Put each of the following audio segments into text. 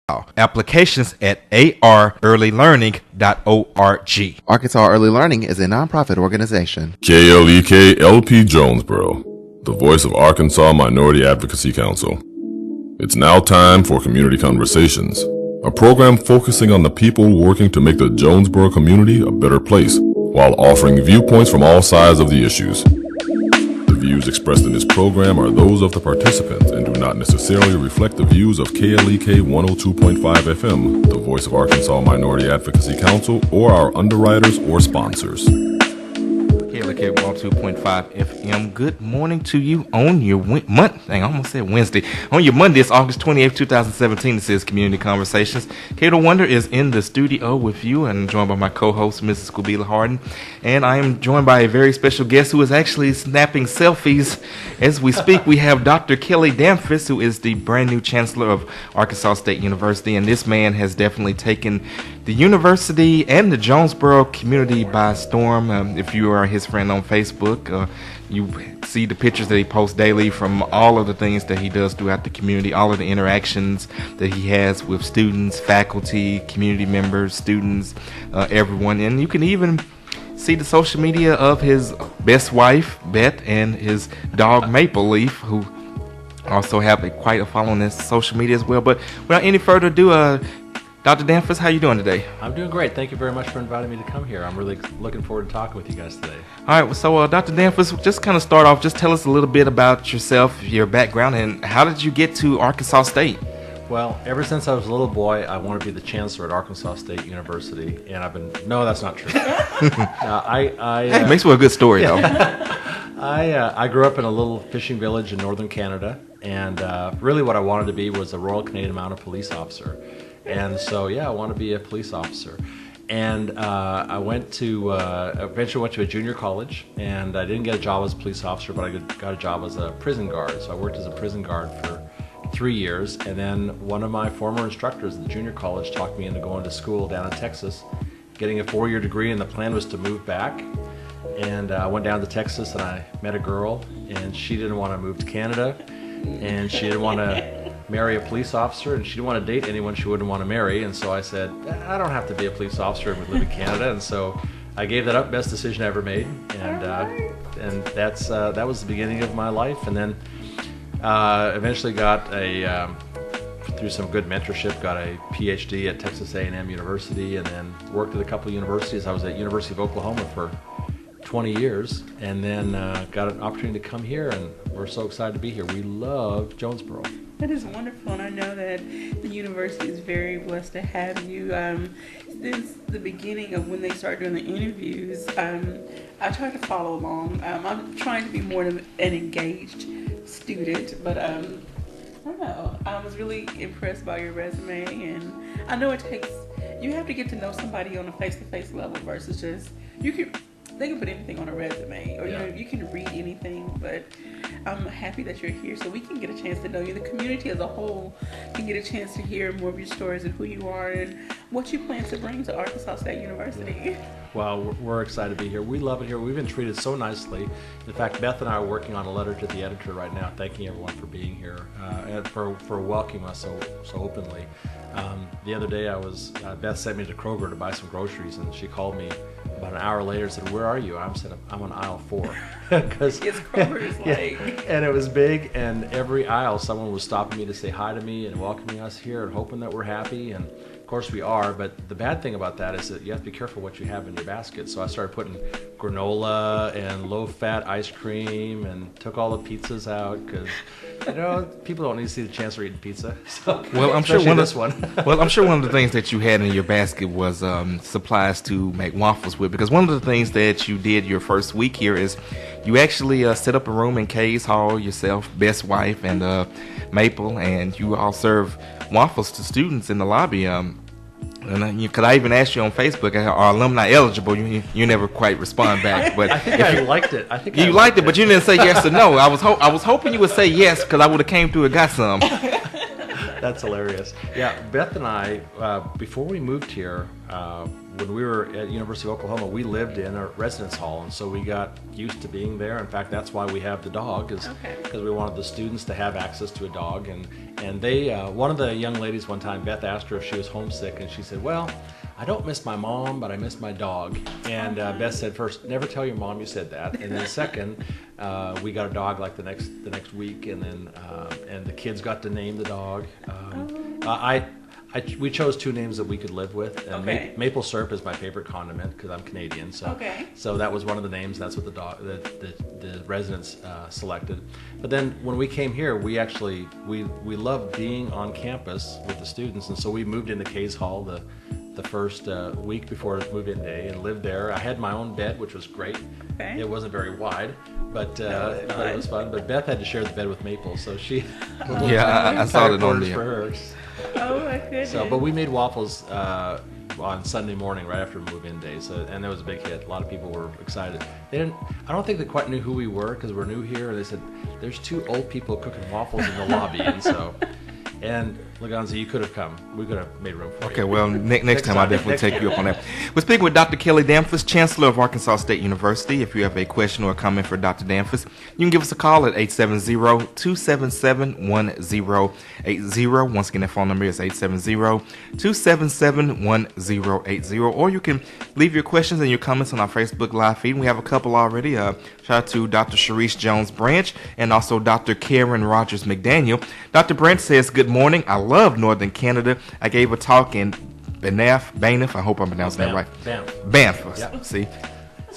Applications at arearlylearning.org. Arkansas Early Learning is a nonprofit organization. KLEK LP Jonesboro, the voice of Arkansas Minority Advocacy Council. It's now time for Community Conversations, a program focusing on the people working to make the Jonesboro community a better place, while offering viewpoints from all sides of the issues. The views expressed in this program are those of the participants and do not necessarily reflect the views of KLEK 102.5 FM, the voice of Arkansas Minority Advocacy Council, or our underwriters or sponsors. KLEK 102.5 FM. Good morning to you on your I almost said Wednesday. On your Monday, it's August 28th, 2017. This is Community Conversations. Kato Wonder is in the studio with you and joined by my co-host, Mrs. Kubila Harden. And I am joined by a very special guest who is actually snapping selfies as we speak. We have Dr. Kelly Damphousse, who is the brand new Chancellor of Arkansas State University. And this man has definitely taken the university and the Jonesboro community by storm. If you are his friend on Facebook, you see the pictures that he posts daily from all of the things that he does throughout the community, all of the interactions that he has with students, faculty, community members, students, everyone. And you can even see the social media of his best wife, Beth, and his dog, Maple Leaf, who also have quite a following on social media as well. But without any further ado, Dr. Damphousse, how you doing today? I'm doing great. Thank you very much for inviting me to come here. I'm really looking forward to talking with you guys today. All right, so Dr. Damphousse, just kind of start off, just tell us a little bit about yourself, your background, and how did you get to Arkansas State? Well, ever since I was a little boy, I wanted to be the chancellor at Arkansas State University, and no, that's not true. It makes for a good story, though. I grew up in a little fishing village in northern Canada, and really what I wanted to be was a Royal Canadian Mounted Police officer. And so, I want to be a police officer. And I eventually went to a junior college, and I didn't get a job as a police officer, but I got a job as a prison guard. So I worked as a prison guard for 3 years, and then one of my former instructors at the junior college talked me into going to school down in Texas, getting a 4-year degree, and the plan was to move back. And I went down to Texas, and I met a girl, and she didn't want to move to Canada, and she didn't want to marry a police officer, and she didn't want to date anyone she wouldn't want to marry. And so I said, I don't have to be a police officer and we live in Canada. And so I gave that up. Best decision I ever made. And that was the beginning of my life. And then eventually got through some good mentorship, got a PhD at Texas A&M University, and then worked at a couple of universities. I was at University of Oklahoma for 20 years, and then got an opportunity to come here, and we're so excited to be here. We love Jonesboro. That is wonderful, and I know that the university is very blessed to have you. Since the beginning of when they started doing the interviews, I try to follow along. I'm trying to be more of an engaged student, but I don't know. I was really impressed by your resume, and I know you have to get to know somebody on a face-to-face level versus just, they can put anything on a resume, or you can read anything, but I'm happy that you're here so we can get a chance to know you. The community as a whole can get a chance to hear more of your stories and who you are and what you plan to bring to Arkansas State University. Well, we're excited to be here. We love it here. We've been treated so nicely. In fact, Beth and I are working on a letter to the editor right now, thanking everyone for being here and for welcoming us so openly. The other day, Beth sent me to Kroger to buy some groceries, and she called me about an hour later and said, "Where are you?" I said, "I'm on aisle 4." Because Kroger's and it was big, and every aisle someone was stopping me to say hi to me and welcoming us here and hoping that we're happy. And of course we are, but the bad thing about that is that you have to be careful what you have in your basket. So I started putting granola and low-fat ice cream and took all the pizzas out because people don't need to see the Chancellor eating pizza. So, I'm sure one of the things that you had in your basket was supplies to make waffles with, because one of the things that you did your first week here is you actually set up a room in Kay's Hall yourself, best wife, and Maple, and you all serve waffles to students in the lobby. Because I even asked you on Facebook, are alumni eligible? You never quite respond back. But I think I liked it. You liked it, but you didn't say yes or no. I was hoping you would say yes, because I would have came through and got some. That's hilarious. Yeah, Beth and I, before we moved here, when we were at University of Oklahoma, we lived in a residence hall, and so we got used to being there. In fact, that's why we have the dog, is because we wanted the students to have access to a dog. And they, one of the young ladies one time, Beth asked her if she was homesick, and she said, "Well, I don't miss my mom, but I miss my dog." And Beth said, first, never tell your mom you said that. And then second, we got a dog like the next week, and then and the kids got to name the dog. We chose two names that we could live with. And maple syrup is my favorite condiment because I'm Canadian. So that was one of the names. That's what the residents selected. But then when we came here, we loved being on campus with the students, and so we moved into Kays Hall the first week before move-in day and lived there. I had my own bed, which was great. It wasn't very wide, but it was fun. But Beth had to share the bed with Maple, so she I saw it on there. For her. Oh my goodness. But we made waffles on Sunday morning right after move-in day, and that was a big hit. A lot of people were excited. I don't think they quite knew who we were because we're new here. They said, "There's two old people cooking waffles in the lobby," and Laganza, you could have come. We could have made room for you. Okay, well, next time I'll definitely take you up on that. We're speaking with Dr. Kelly Damphousse, Chancellor of Arkansas State University. If you have a question or a comment for Dr. Damphousse, you can give us a call at 870-277-1080. Once again, that phone number is 870-277-1080. Or you can leave your questions and your comments on our Facebook Live feed. We have a couple already. Shout out to Dr. Sharice Jones Branch and also Dr. Karen Rogers McDaniel. Dr. Branch says, "Good morning. I love Northern Canada. I gave a talk in Banff. I hope I'm pronouncing that right. Banff. Yep. See,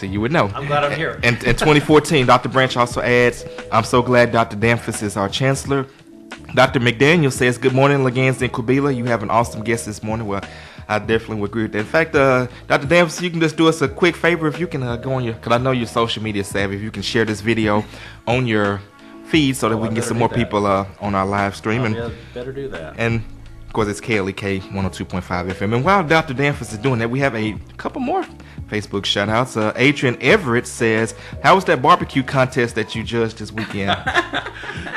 you would know. I'm glad I'm here. In 2014, Dr. Branch also adds, "I'm so glad Dr. Damphousse is our chancellor." Dr. McDaniel says, "Good morning, Laganza and Kubila. You have an awesome guest this morning." Well, I definitely would agree with that. In fact, Dr. Damphousse, you can just do us a quick favor if you can go on because I know you're social media savvy. If you can share this video on your feed so that we can get some more people on our live stream. Better do that. And of course, it's KLEK 102.5 FM. And while Dr. Damphousse is doing that, we have a couple more Facebook shout outs. Adrian Everett says, "How was that barbecue contest that you judged this weekend?"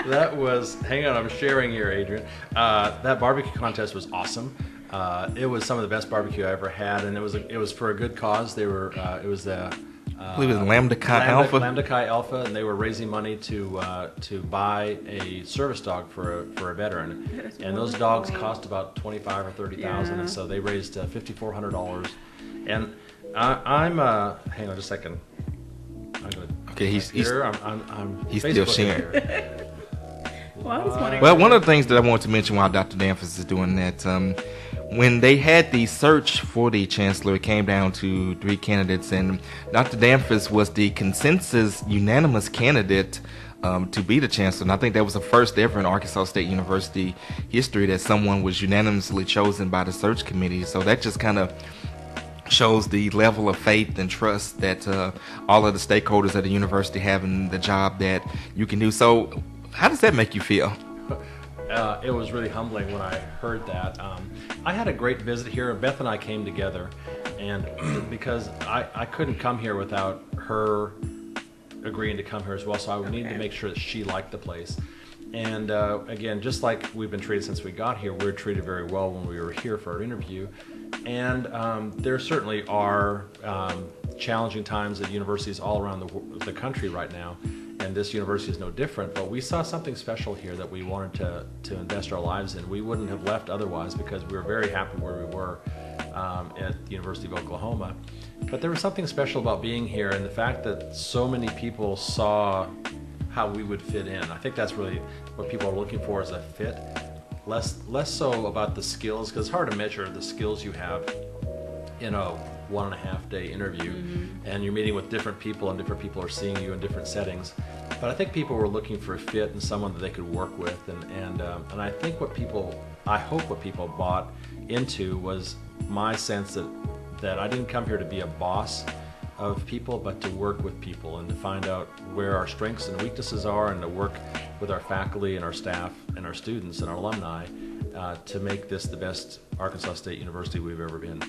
That was, hang on, I'm sharing here, Adrian. That barbecue contest was awesome. It was some of the best barbecue I ever had, and it was for a good cause. It was the I believe it was Lambda Chi Alpha. Lambda Chi Alpha, and they were raising money to buy a service dog for a veteran. And those dogs cost about $25,000 or $30,000, and so they raised $5,400. And I'm hang on just a second. I'm gonna. Okay, he's still sharing. Well, one of the things that I wanted to mention while Dr. Damphousse is doing that, when they had the search for the chancellor, it came down to 3 candidates, and Dr. Damphousse was the consensus unanimous candidate to be the chancellor. And I think that was the first ever in Arkansas State University history that someone was unanimously chosen by the search committee. So that just kind of shows the level of faith and trust that all of the stakeholders at the university have in the job that you can do. So how does that make you feel? It was really humbling when I heard that. I had a great visit here. Beth and I came together, and because I couldn't come here without her agreeing to come here as well, so I would need to make sure that she liked the place. And again, just like we've been treated since we got here, we were treated very well when we were here for our interview. And there certainly are challenging times at universities all around the country right now, and this university is no different. But we saw something special here that we wanted to invest our lives in. We wouldn't have left otherwise because we were very happy where we were at the University of Oklahoma. But there was something special about being here, and the fact that so many people saw how we would fit in. I think that's really what people are looking for, is a fit. Less so about the skills, because it's hard to measure the skills you have in a 1.5 day interview, and you're meeting with different people, and different people are seeing you in different settings. But I think people were looking for a fit and someone that they could work with, and I think I hope what people bought into was my sense that I didn't come here to be a boss of people, but to work with people and to find out where our strengths and weaknesses are, and to work with our faculty and our staff and our students and our alumni to make this the best Arkansas State University we've ever been.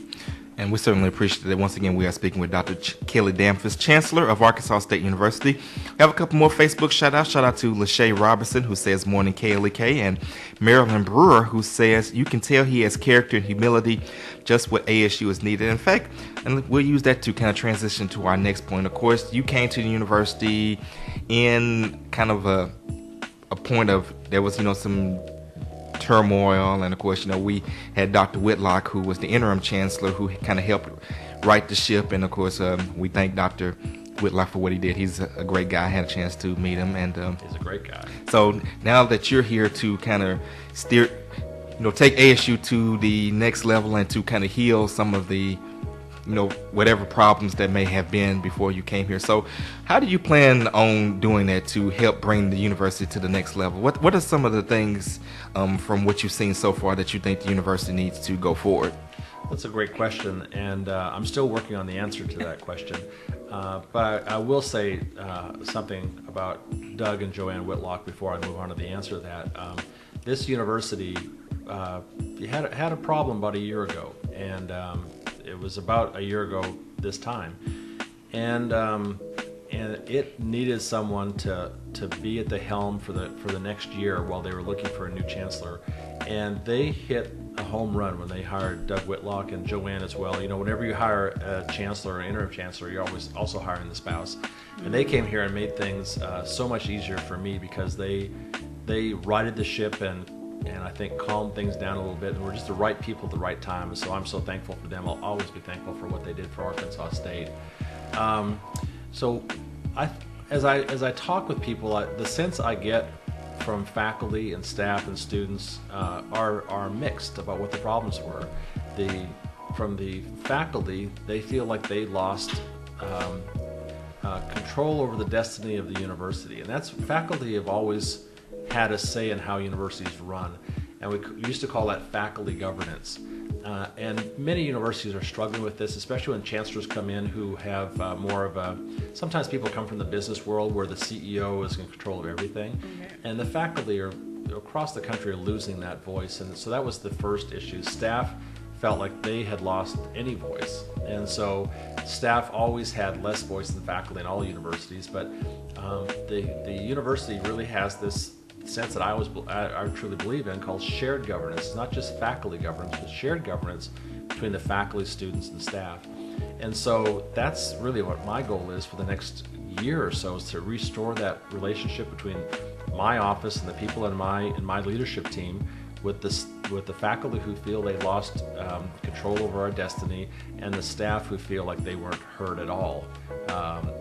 And we certainly appreciate that. Once again, we are speaking with Dr. Kelly Damphousse, Chancellor of Arkansas State University. We have a couple more Facebook shout-outs. Shout out to Lachey Robinson, who says, morning KLEK, and Marilyn Brewer, who says, you can tell he has character and humility, just what ASU is needed. In fact, and we'll use that to kind of transition to our next point. Of course, you came to the university in kind of a point of, there was, some turmoil, and of course, we had Dr. Whitlock, who was the interim chancellor, who kind of helped right the ship, and of course, we thank Dr. Whitlock for what he did. He's a great guy. I had a chance to meet him, and he's a great guy. So now that you're here to kind of steer, take ASU to the next level and to kind of heal some of the whatever problems that may have been before you came here. So how do you plan on doing that to help bring the university to the next level? What are some of the things from what you've seen so far that you think the university needs to go forward? That's a great question, and I'm still working on the answer to that question. But I will say something about Doug and Joanne Whitlock before I move on to the answer to that. This university had a problem about a year ago, and it was about a year ago this time, and it needed someone to be at the helm for the next year while they were looking for a new chancellor, and they hit a home run when they hired Doug Whitlock and Joanne as well. Whenever you hire a chancellor or interim chancellor, you're always also hiring the spouse, and they came here and made things so much easier for me because they righted the ship and I think calmed things down a little bit, and we're just the right people at the right time, and so I'm so thankful for them. I'll always be thankful for what they did for Arkansas State. So as I talk with people, the sense I get from faculty and staff and students are mixed about what the problems were. From the faculty, they feel like they lost control over the destiny of the university, and that's faculty have always had a say in how universities run, and we used to call that faculty governance. And many universities are struggling with this, especially when chancellors come in who have more of a, sometimes people come from the business world where the CEO is in control of everything, and the faculty are across the country are losing that voice, and so that was the first issue. Staff felt like they had lost any voice, and so staff always had less voice than faculty in all universities, but the university really has this sense that I truly believe in, called shared governance. It's not just faculty governance, but shared governance between the faculty, students, and staff. And so that's really what my goal is for the next year or so, is to restore that relationship between my office and the people in my leadership team with the faculty who feel they lost control over our destiny, and the staff who feel like they weren't heard at all,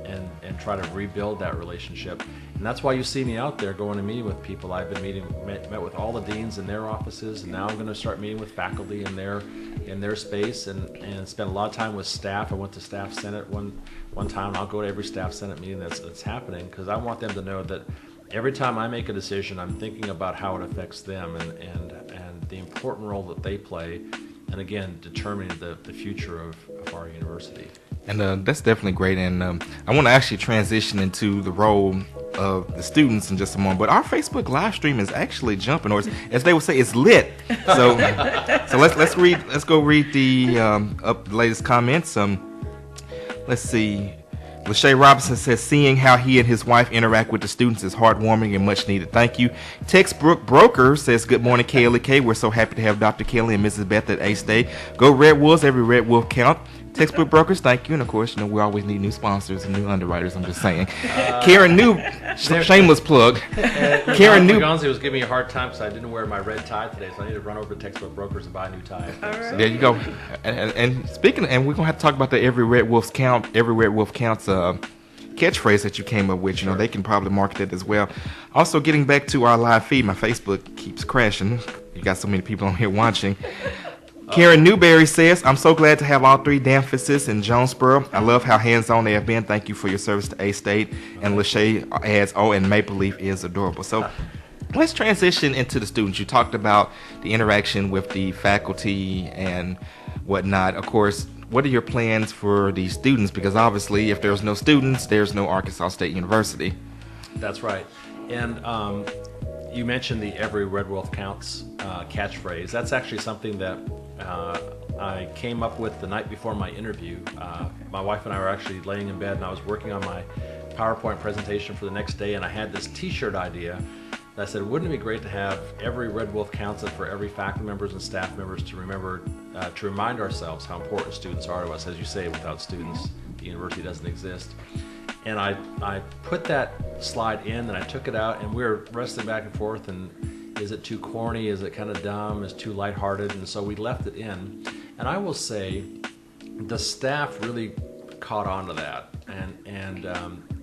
and try to rebuild that relationship. And that's why you see me out there going and meeting with people. I've been met with all the deans in their offices, and now I'm going to start meeting with faculty in their space, and spend a lot of time with staff. I went to Staff Senate one time, and I'll go to every Staff Senate meeting that's happening, because I want them to know that every time I make a decision, I'm thinking about how it affects them and the important role that they play, and again, determining the future of our university. And that's definitely great. And I want to actually transition into the role of the students in just a moment. But our Facebook live stream is actually jumping, or as they would say, it's lit. So let's go read the latest comments. Let's see. Lachey Robinson says, seeing how he and his wife interact with the students is heartwarming and much needed. Thank you. Textbook Broker says, good morning, KLEK. We're so happy to have Dr. Kelly and Mrs. Beth at A-State. Go Red Wolves. Every Red Wolf count. Textbook Brokers, thank you. And of course, we always need new sponsors and new underwriters. I'm just saying. Karen New, shameless plug. Karen New was giving me a hard time because I didn't wear my red tie today, so I need to run over to Textbook Brokers and buy a new tie. All right. So. There you go. And speaking, and we're gonna have to talk about the Every Red Wolf Counts catchphrase that you came up with. Sure. They can probably market it as well. Also, getting back to our live feed, my Facebook keeps crashing. You got so many people on here watching. Karen Newberry says, I'm so glad to have all three Damphousses in Jonesboro. I love how hands-on they have been. Thank you for your service to A-State. And Lachey adds, and Maple Leaf is adorable. So let's transition into the students. You talked about the interaction with the faculty and whatnot. Of course, what are your plans for the students? Because obviously, if there's no students, there's no Arkansas State University. That's right. And you mentioned the Every Red Wolf Counts catchphrase. That's actually something that I came up with the night before my interview. My wife and I were actually laying in bed, and I was working on my PowerPoint presentation for the next day, and I had this T-shirt idea. And I said, wouldn't it be great to have every Red Wolf counts it for every faculty members and staff members to remember, to remind ourselves how important students are to us. As you say, without students, the university doesn't exist. And I put that slide in, and I took it out, and we were wrestling back and forth, and is it too corny? Is it kind of dumb? Is it too lighthearted? And so we left it in. And I will say, the staff really caught on to that. And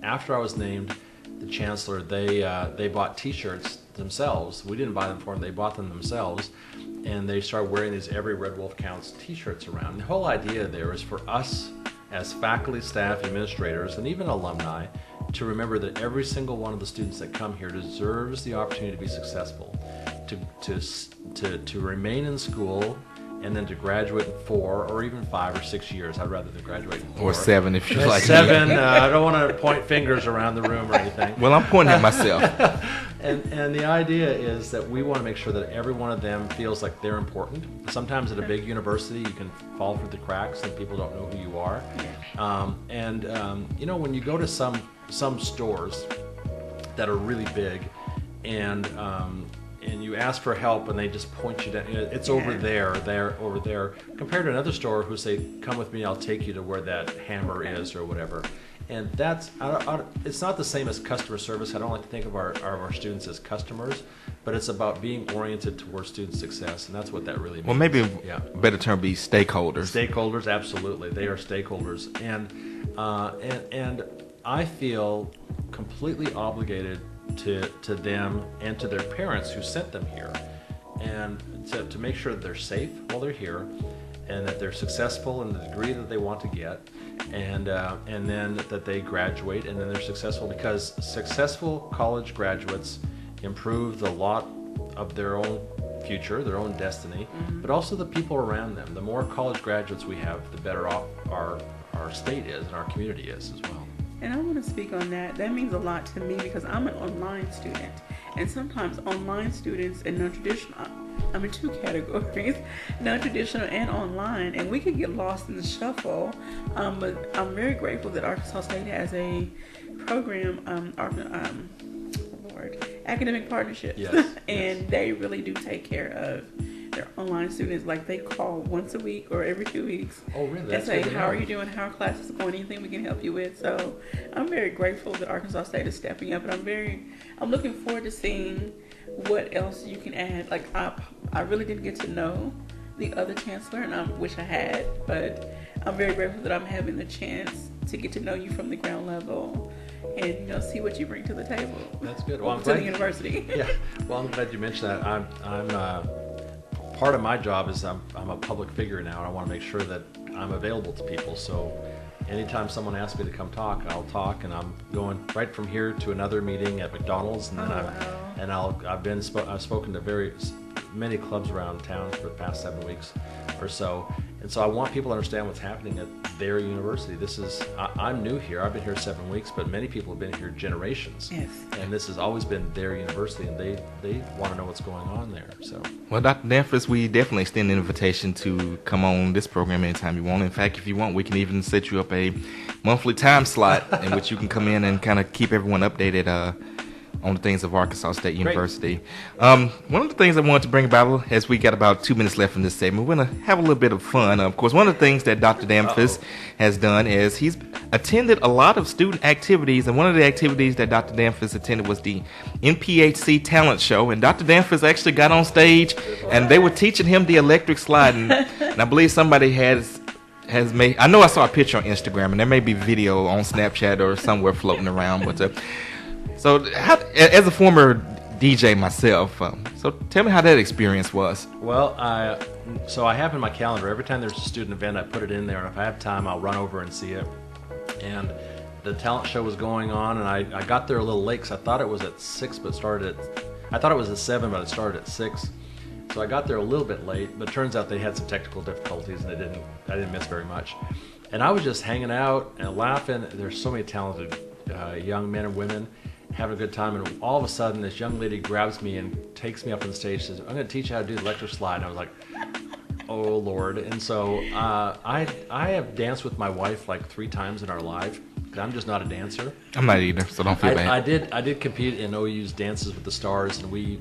after I was named the chancellor, they bought T-shirts themselves. We didn't buy them for them; they bought them themselves, and they started wearing these "Every Red Wolf Counts" T-shirts around. And the whole idea there is for us, as faculty, staff, administrators, and even alumni, to remember that every single one of the students that come here deserves the opportunity to be successful, to remain in school, and then to graduate in 4 or even 5 or 6 years. I'd rather than graduate in 4. Or 7 if you like. 7. I don't want to point fingers around the room or anything. Well, I'm pointing at myself. And the idea is that we want to make sure that every one of them feels like they're important. Sometimes at a big university, you can fall through the cracks and people don't know who you are. When you go to some stores that are really big, and you ask for help and they just point you down, it's over there, over there, compared to another store who say, come with me, I'll take you to where that hammer is or whatever. And that's, it's not the same as customer service. I don't like to think of our students as customers, but it's about being oriented towards student success, and that's what that really means. Well, maybe a better term be stakeholders. Stakeholders, absolutely. They are stakeholders. And I feel completely obligated to them and to their parents who sent them here, and to make sure that they're safe while they're here, and that they're successful in the degree that they want to get, and then that they graduate, and then they're successful, because successful college graduates improve the lot of their own future, their own destiny, but also the people around them. The more college graduates we have, the better off our state is and our community is as well. And I want to speak on that. That means a lot to me because I'm an online student. And sometimes online students and non-traditional, I'm in 2 categories, non-traditional and online, and we could get lost in the shuffle. But I'm very grateful that Arkansas State has a program, academic partnerships. Yes. And they really do take care of their online students. Like, they call once a week or every 2 weeks. Oh, really? And That's say, good to how know. are you doing? How are classes going? Anything we can help you with? So I'm very grateful that Arkansas State is stepping up, and I'm looking forward to seeing what else you can add. Like, I really didn't get to know the other chancellor, and I wish I had, but I'm very grateful that I'm having the chance to get to know you from the ground level and see what you bring to the table. That's good. Well, I'm to glad the university. Yeah. Well, I'm glad you mentioned that. I'm part of my job is I'm a public figure now, and I want to make sure that I'm available to people. So anytime someone asks me to come talk, I'll talk, and I'm going right from here to another meeting at McDonald's, and then I've spoken to many clubs around town for the past 7 weeks or so, and so I want people to understand what's happening at their university. I'm new here. I've been here 7 weeks, but many people have been here generations. Yes. And this has always been their university, and they want to know what's going on there. So. Well, Dr. Damphousse, we definitely extend an invitation to come on this program anytime you want. In fact, if you want, we can even set you up a monthly time slot in which you can come in and kind of keep everyone updated on the things of Arkansas State University. One of the things I wanted to bring about, as we got about 2 minutes left in this segment, we're going to have a little bit of fun. Of course, one of the things that Dr. Damphousse has done is he's attended a lot of student activities, and one of the activities that Dr. Damphousse attended was the NPHC talent show, and Dr. Damphousse actually got on stage, and they were teaching him the electric slide, and I believe somebody has made, I know I saw a picture on Instagram, and there may be video on Snapchat or somewhere floating around, but so as a former DJ myself, so tell me how that experience was. Well, so I have in my calendar, every time there's a student event, I put it in there, and if I have time, I'll run over and see it. And the talent show was going on, and I got there a little late, because I thought it was at 6, but I thought it was at 7, but it started at 6. So I got there a little bit late, but it turns out they had some technical difficulties, and I didn't miss very much. And I was just hanging out and laughing. There's so many talented young men and women having a good time, and all of a sudden this young lady grabs me and takes me up on the stage and says, I'm going to teach you how to do the electric slide. And I was like, oh Lord. And so I have danced with my wife like 3 times in our life. I'm just not a dancer. I'm not either, so don't feel bad. I did compete in OU's Dances with the Stars, and we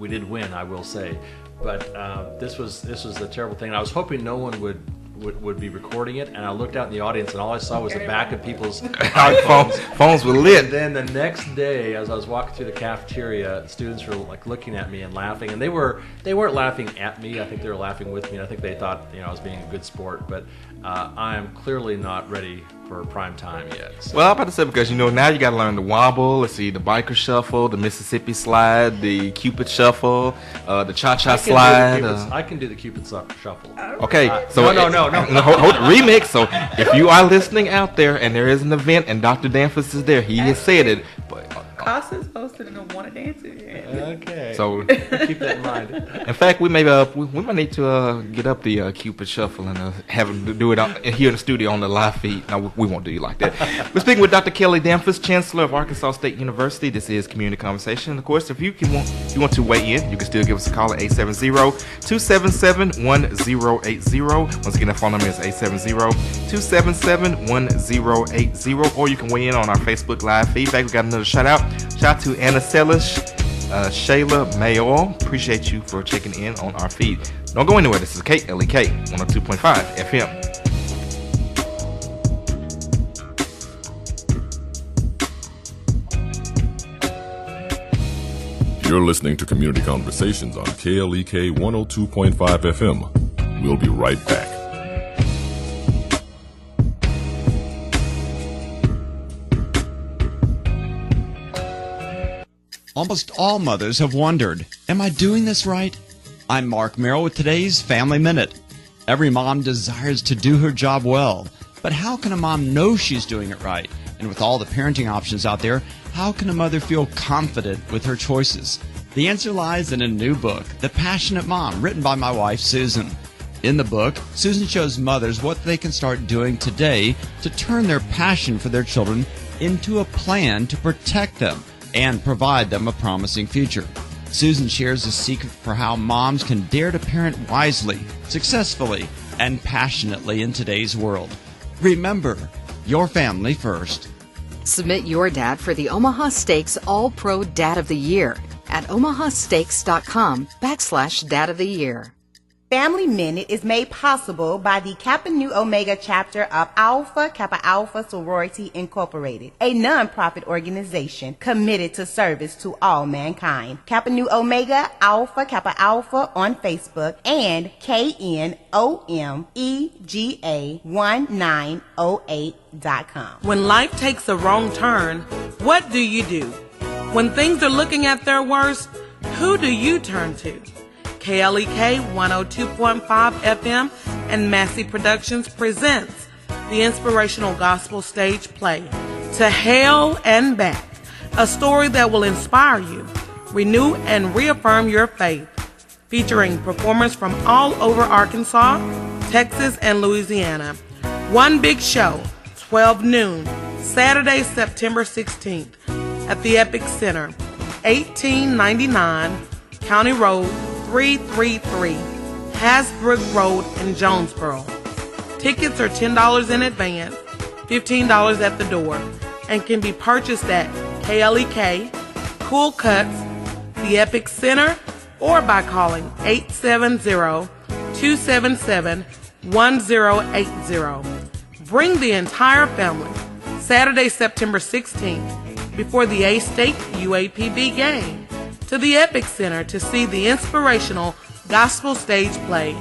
did win, I will say. But this was a terrible thing. I was hoping no one would be recording it, and I looked out in the audience, and all I saw was the back of people's iPhones. Phones were lit. And then the next day, as I was walking through the cafeteria, students were like looking at me and laughing, and they weren't laughing at me. I think they were laughing with me. And I think they thought I was being a good sport, but I am clearly not ready for prime time yet. So. Well, I'm about to say, because now you got to learn the wobble. Let's see, the biker shuffle, the Mississippi slide, the Cupid shuffle, the cha-cha slide. I can do the Cupid shuffle. Okay, so no. hold remix. So if you are listening out there and there is an event and Dr. Damphousse is there, he has said it. But Costa's hosted and don't want to dance again. Okay. So keep that in mind. In fact, we might need to get up the Cupid shuffle and have him do it here in the studio on the live feed. No, we won't do you like that. We're speaking with Dr. Kelly Damphousse, Chancellor of Arkansas State University. This is Community Conversation. Of course, if you want to weigh in, you can still give us a call at 870-277-1080. Once again, the phone number is 870-277-1080. Or you can weigh in on our Facebook Live feedback. We got another shout out. Shout out to Anna Sellish, Shayla Mayor. Appreciate you for checking in on our feed. Don't go anywhere. This is KLEK 102.5 FM. You're listening to Community Conversations on KLEK 102.5 FM. We'll be right back. Almost all mothers have wondered, am I doing this right? I'm Mark Merrill with today's Family Minute. Every mom desires to do her job well, but how can a mom know she's doing it right? And with all the parenting options out there, how can a mother feel confident with her choices? The answer lies in a new book, The Passionate Mom, written by my wife, Susan. In the book, Susan shows mothers what they can start doing today to turn their passion for their children into a plan to protect them and provide them a promising future. Susan shares the secret for how moms can dare to parent wisely, successfully, and passionately in today's world. Remember, your family first. Submit your dad for the Omaha Steaks All-Pro Dad of the Year at omahasteaks.com/Dad of the Year. Family Minute is made possible by the Kappa Nu Omega chapter of Alpha Kappa Alpha Sorority Incorporated, a non-profit organization committed to service to all mankind. Kappa Nu Omega Alpha Kappa Alpha on Facebook and KNOMEGA1908.com. When life takes a wrong turn, what do you do? When things are looking at their worst, who do you turn to? KLEK 102.5 FM and Massey Productions presents the inspirational gospel stage play, To Hell and Back, a story that will inspire you, renew and reaffirm your faith, featuring performers from all over Arkansas, Texas, and Louisiana. One big show, 12 noon, Saturday, September 16th, at the Epic Center, 1899 County Road 333, Hasbrook Road in Jonesboro. Tickets are $10 in advance, $15 at the door, and can be purchased at KLEK, Cool Cuts, the Epic Center, or by calling 870-277-1080. Bring the entire family Saturday, September 16th, before the A-State UAPB game, to the Epic Center to see the inspirational gospel stage play,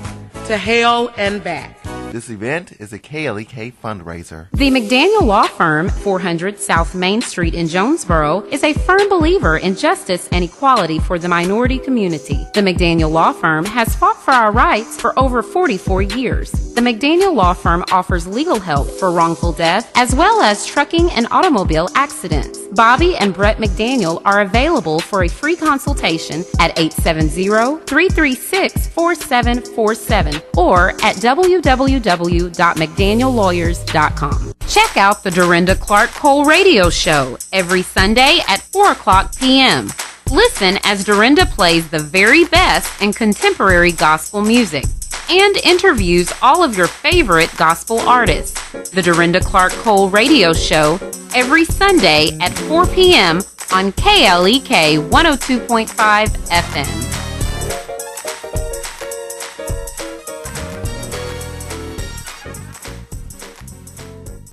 To Hell and Back. This event is a KLEK fundraiser. The McDaniel Law Firm, 400 South Main Street in Jonesboro, is a firm believer in justice and equality for the minority community. The McDaniel Law Firm has fought for our rights for over 44 years. The McDaniel Law Firm offers legal help for wrongful death as well as trucking and automobile accidents. Bobby and Brett McDaniel are available for a free consultation at 870-336-4747 or at www.mcdaniellawyers.com. Check out the Dorinda Clark Cole Radio Show every Sunday at 4 o'clock p.m. Listen as Dorinda plays the very best in contemporary gospel music. and interviews all of your favorite gospel artists. The Dorinda Clark Cole Radio Show every Sunday at 4 p.m. on KLEK 102.5 FM.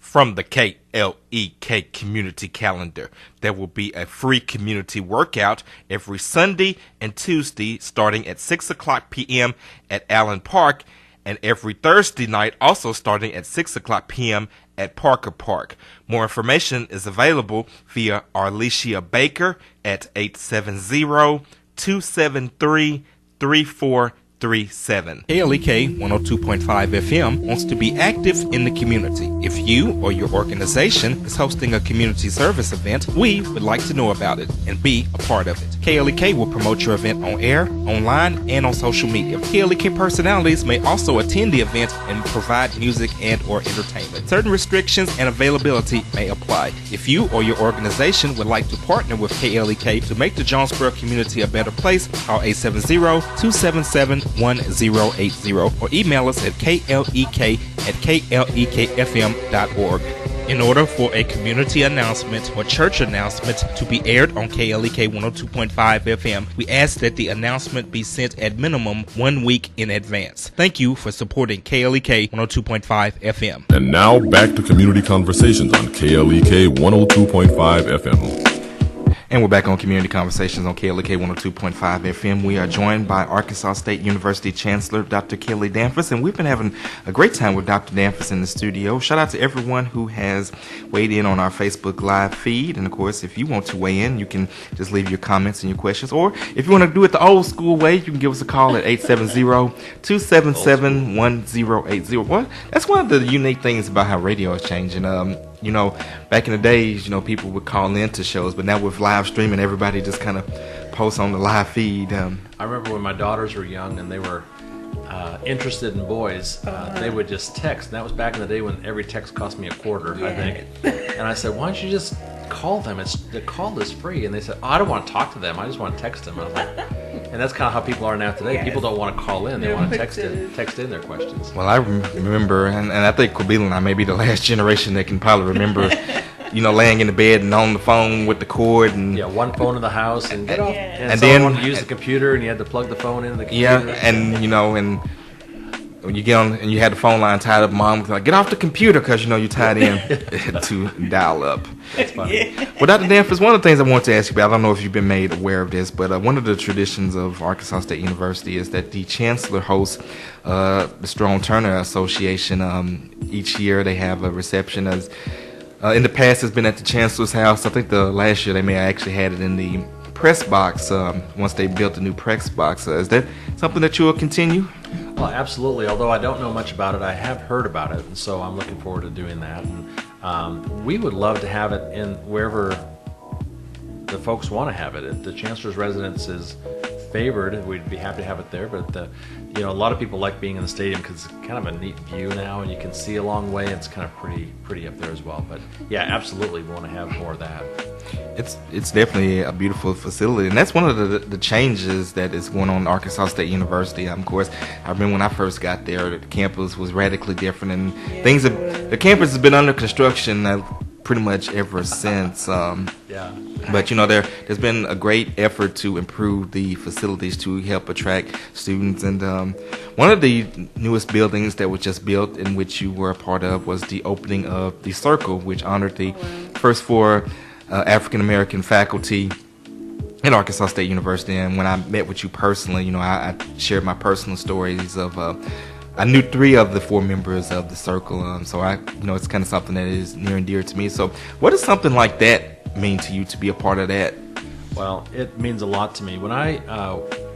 From the KLEK community calendar, there will be a free community workout every Sunday and Tuesday starting at 6 o'clock p.m. at Allen Park, and every Thursday night also starting at 6 o'clock p.m. at Parker Park. More information is available via Arlesia Baker at 870-273-3437. KLEK 102.5 FM wants to be active in the community. If you or your organization is hosting a community service event, we would like to know about it and be a part of it. KLEK will promote your event on air, online, and on social media. KLEK personalities may also attend the event and provide music and or entertainment. Certain restrictions and availability may apply. If you or your organization would like to partner with KLEK to make the Jonesboro community a better place, call 870-277-1080 or email us at klek@klekfm.org. In order for a community announcement or church announcement to be aired on KLEK 102.5 FM, we ask that the announcement be sent at minimum 1 week in advance. Thank you for supporting KLEK 102.5 FM. And now back to Community Conversations on KLEK 102.5 FM. And we're back on Community Conversations on KLEK 102.5 FM. We are joined by Arkansas State University Chancellor Dr. Kelly Damphousse, and we've been having a great time with Dr. Damphousse in the studio. Shout out to everyone who has weighed in on our Facebook Live feed. And, of course, if you want to weigh in, you can just leave your comments and your questions. Or if you want to do it the old school way, you can give us a call at 870-277-1080. Well, that's one of the unique things about how radio is changing. You know, back in the days, you know, people would call into shows, but now with live streaming, everybody just kind of posts on the live feed. I remember when my daughters were young and they were interested in boys, they would just text. And that was back in the day when every text cost me $0.25, I think. And I said, why don't you just call them? The call is free. And they said, I don't want to talk to them. I just want to text them. I was like, and that's kind of how people are now today. Yes. People don't want to call in. They want to text in their questions. Well, I remember, and I think Quabila and I may be the last generation that can probably remember, you know, laying in the bed and on the phone with the cord. And one phone in the house and get off. And then wanted to use the computer and you had to plug the phone into the computer. Yeah, and, you know, and when you get on and you had the phone line tied up, mom was like, get off the computer because, you know, you're tied in to dial up. That's funny. Well, Dr. Damphousse, one of the things I want to ask you about, I don't know if you've been made aware of this, but one of the traditions of Arkansas State University is that the chancellor hosts the Strong Turner Association. Each year they have a reception. As in the past, it's been at the chancellor's house. I think the last year they may have actually had it in the press box once they built the new press box. Is that something that you will continue? Well, absolutely. Although I don't know much about it, I have heard about it, and so I'm looking forward to doing that. And we would love to have it in wherever the folks want to have it. If the chancellor's residence is favored, we'd be happy to have it there. But you know, a lot of people like being in the stadium because it's kind of a neat view now, and you can see a long way. It's kind of pretty up there as well. But yeah, absolutely, we want to have more of that. It's definitely a beautiful facility, and that's one of the changes that is going on at Arkansas State University. Of course, I remember when I first got there, the campus was radically different, and the campus has been under construction pretty much ever since. But you know, there's been a great effort to improve the facilities to help attract students, and one of the newest buildings that was just built, in which you were a part of, was the opening of the Circle, which honored the first 4 African American faculty at Arkansas State University. And when I met with you personally, you know, I shared my personal stories of I knew 3 of the 4 members of the Circle, so you know, it's kind of something that is near and dear to me. So what does something like that mean to you, to be a part of that? Well, it means a lot to me. When I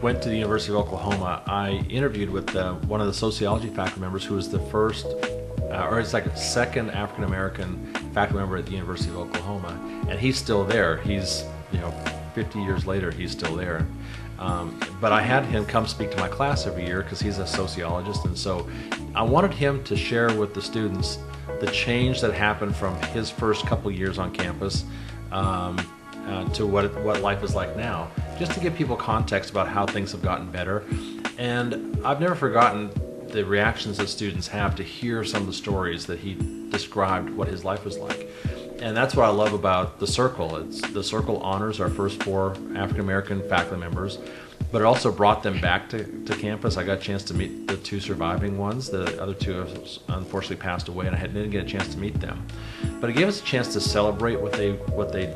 went to the University of Oklahoma, I interviewed with one of the sociology faculty members who was the first, or it's like second African American faculty member at the University of Oklahoma, and he's still there. He's, you know, 50 years later, he's still there. But I had him come speak to my class every year because he's a sociologist, and so I wanted him to share with the students the change that happened from his first couple years on campus to what life is like now, just to give people context about how things have gotten better. And I've never forgotten the reactions that students have to hear some of the stories that he described what his life was like. And that's what I love about the Circle. The Circle honors our first 4 African American faculty members, but it also brought them back to campus. I got a chance to meet the 2 surviving ones. The other 2 have unfortunately passed away, and I didn't get a chance to meet them. But it gave us a chance to celebrate what they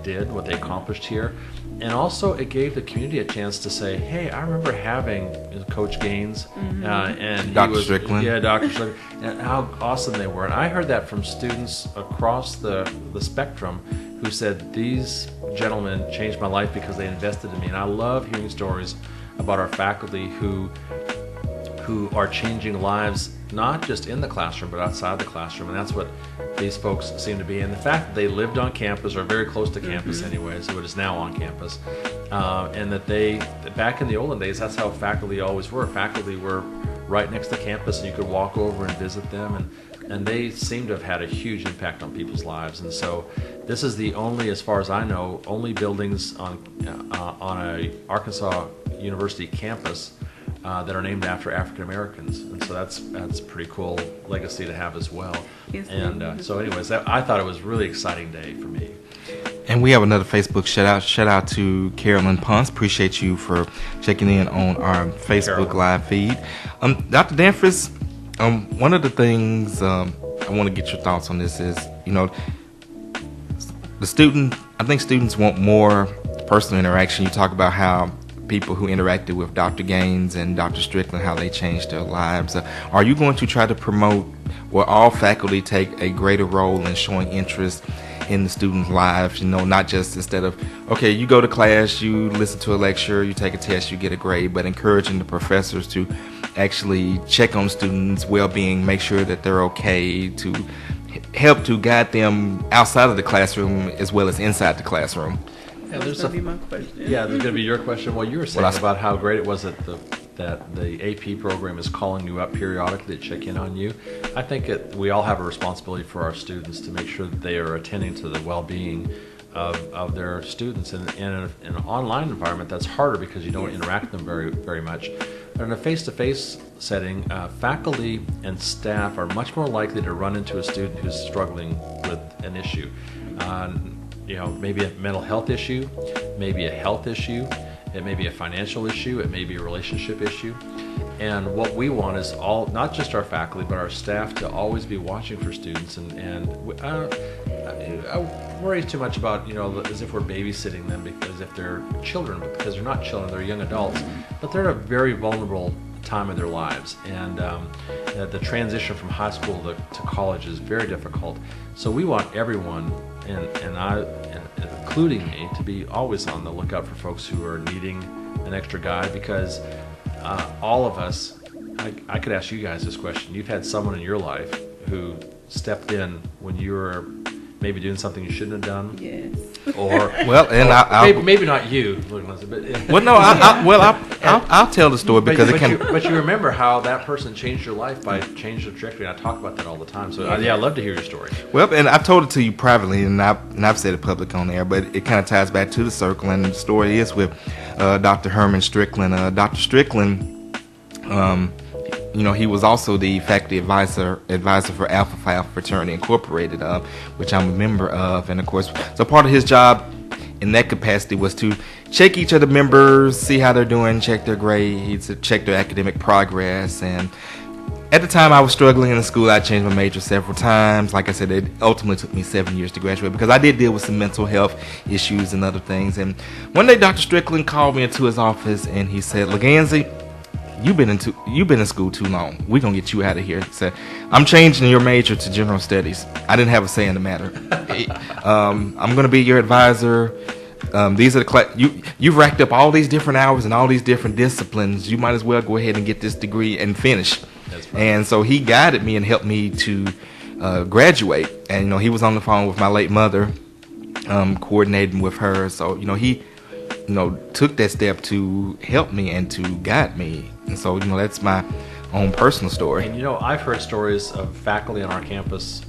did, what they accomplished here. And also it gave the community a chance to say, hey, I remember having Coach Gaines and Dr. Strickland. Yeah, Dr. Strickland, and how awesome they were. And I heard that from students across the spectrum who said, these gentlemen changed my life because they invested in me. And I love hearing stories about our faculty who are changing lives, not just in the classroom, but outside the classroom. And that's what these folks seem to be. And the fact that they lived on campus, or very close to campus anyway, so it is now on campus, and that back in the olden days, that's how faculty always were. Faculty were right next to campus, and you could walk over and visit them, and they seem to have had a huge impact on people's lives. And so this is the only, as far as I know, only buildings on a Arkansas University campus that are named after African Americans, and so that's a pretty cool legacy to have as well. Yes, and so, anyways, I thought it was a really exciting day for me. And we have another Facebook shout out to Carolyn Ponce. Appreciate you for checking in on our Facebook Live feed. Dr. Damphousse, one of the things I want to get your thoughts on this is, I think students want more personal interaction. You talk about how people who interacted with Dr. Gaines and Dr. Strickland, how they changed their lives. Are you going to try to promote where all faculty take a greater role in showing interest in the students' lives, not just instead of, okay, you go to class, you listen to a lecture, you take a test, you get a grade, but encouraging the professors to actually check on students' well-being, make sure that they're okay, to help to guide them outside of the classroom as well as inside the classroom? Yeah, there's going to be my question. Yeah, there's going to be your question. Well, you were saying about how great it was that the AP program is calling you up periodically to check in on you. I think we all have a responsibility for our students to make sure that they are attending to the well-being of their students. And in an online environment, that's harder because you don't interact with them very, very much. But in a face-to-face setting, faculty and staff are much more likely to run into a student who's struggling with an issue. Maybe a mental health issue, maybe a health issue, it may be a financial issue, it may be a relationship issue. And what we want is not just our faculty, but our staff to always be watching for students. I worry too much about, as if we're babysitting them because if they're children, because they're not children, they're young adults, but they're at a very vulnerable time of their lives. And the transition from high school to college is very difficult. So we want everyone, and including me, to be always on the lookout for folks who are needing an extra guide, because all of us, I could ask you guys this question. You've had someone in your life who stepped in when you were maybe doing something you shouldn't have done. Yes. Maybe not you. Well, no, I'll tell the story because But you remember how that person changed your life by changing the trajectory. I talk about that all the time. So I'd love to hear your story. Well, and I've told it to you privately, and I've said it public on air, but it kind of ties back to the Circle, and the story is with Dr. Herman Strickland. Dr. Strickland, he was also the faculty advisor for Alpha Phi Alpha Fraternity Incorporated, which I'm a member of. And of course, so part of his job in that capacity was to check each of the members, see how they're doing, check their grades, check their academic progress. And at the time I was struggling in the school, I changed my major several times. Like I said, it ultimately took me 7 years to graduate because I did deal with some mental health issues and other things. And one day Dr. Strickland called me into his office and he said, "Leganzi, you've been in school too long. We're going to get you out of here." He said, "I'm changing your major to general studies." I didn't have a say in the matter. I'm going to be your advisor. These are you've racked up all these different hours and all these different disciplines. You might as well go ahead and get this degree and finish. That's right. And so he guided me and helped me to graduate. And, he was on the phone with my late mother, coordinating with her. So, he took that step to help me and to guide me. And so, that's my own personal story. And, I've heard stories of faculty on our campus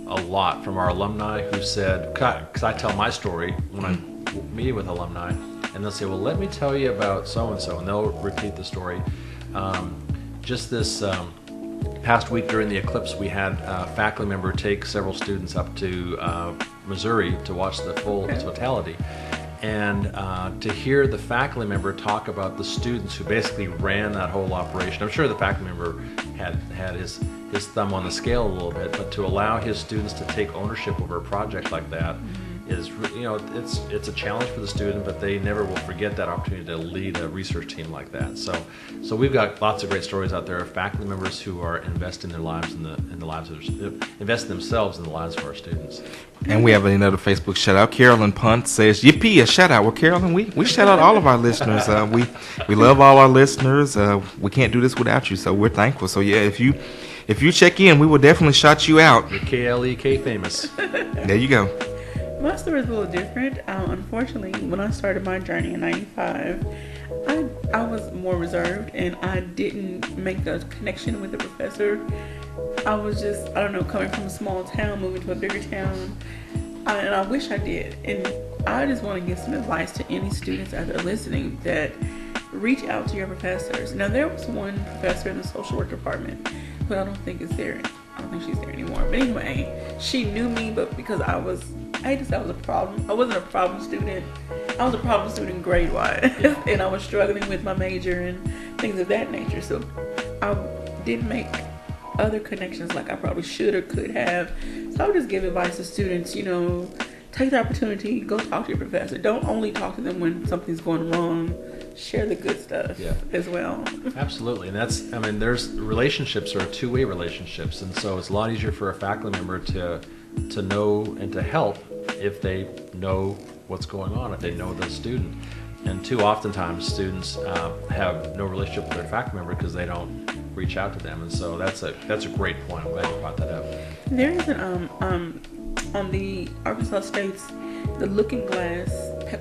a lot from our alumni who said, because I tell my story when I'm meeting with alumni, and they'll say, "Well, let me tell you about so-and-so," and they'll repeat the story. Just this past week during the eclipse, we had a faculty member take several students up to Missouri to watch the full totality. And to hear the faculty member talk about the students who basically ran that whole operation. I'm sure the faculty member had his thumb on the scale a little bit, but to allow his students to take ownership over a project like that is, it's a challenge for the student, but they never will forget that opportunity to lead a research team like that. So we've got lots of great stories out there of faculty members who are investing their lives in the lives of investing themselves in the lives of our students. And we have another Facebook shout out. Carolyn Punt says, "Yippee, a shout out." Well, Carolyn, we shout out all of our listeners. We love all our listeners. We can't do this without you, so we're thankful. So yeah, if you check in, we will definitely shout you out. You're KLEK famous. There you go. My story is a little different. Unfortunately, when I started my journey in '95, I was more reserved and I didn't make the connection with the professor. I was just, I don't know, coming from a small town, moving to a bigger town, and I wish I did. And I just want to give some advice to any students out there listening that reach out to your professors. Now, there was one professor in the social work department, but I don't think it's there. I don't think she's there anymore. But anyway, she knew me, but because I just I was a problem. I wasn't a problem student. I was a problem student grade-wise, and I was struggling with my major and things of that nature. So I didn't make other connections like I probably should or could have. So I would just give advice to students, take the opportunity, go talk to your professor. Don't only talk to them when something's going wrong. Share the good stuff as well. Absolutely. And there's relationships are two-way relationships. And so it's a lot easier for a faculty member to know and to help if they know what's going on, if they know the student. And too oftentimes students have no relationship with their faculty member because they don't reach out to them. And so that's a great point. I'm glad you brought that up. There is on the Arkansas State's the Looking Glass